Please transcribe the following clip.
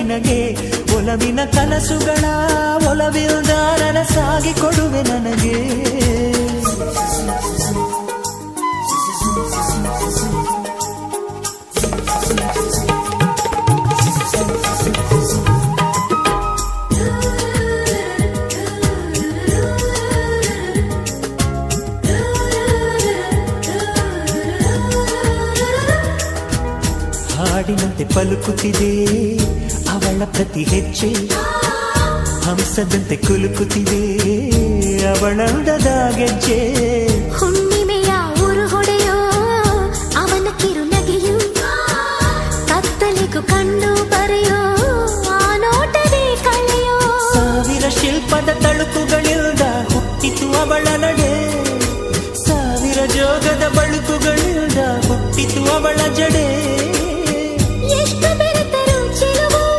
ನಿನಗೆ ಒಲವಿನ ಕನಸುಗಳ ಒಲವಿಲ್ದ ನನಸಾಗಿ ಕೊಡುವೆ ನನಗೆ ಹಾಡಿನಂತೆ ಪಲುಕುತ್ತಿದೆ ಅವಳ ಪ್ರತಿ ಹೆಜ್ಜೆ ಹಂಸದಂತೆ ಕುಲುಕುತ್ತಿದೆ ಅವಳಂದದ ಗೆಜ್ಜೆ ಹುಣ್ಣಿಮೆಯ ಊರು ಹೊಡೆಯೋ ಅವನ ಕಿರುನಗೆಯು ಕತ್ತಲಿಗೂ ಕಣ್ಣು ಬರೆಯೋ ಆ ನೋಟವೇ ಕಳೆಯೋ ಸಾವಿರ ಶಿಲ್ಪದ ತಳುಕುಗಳಿಲ್ದ ಹುಟ್ಟಿತು ಅವಳ ನಡೆ ಸಾವಿರ ಜೋಗದ ಬಳುಕುಗಳಿಲ್ದ ಹುಟ್ಟಿತು ಅವಳ ಜಡೆ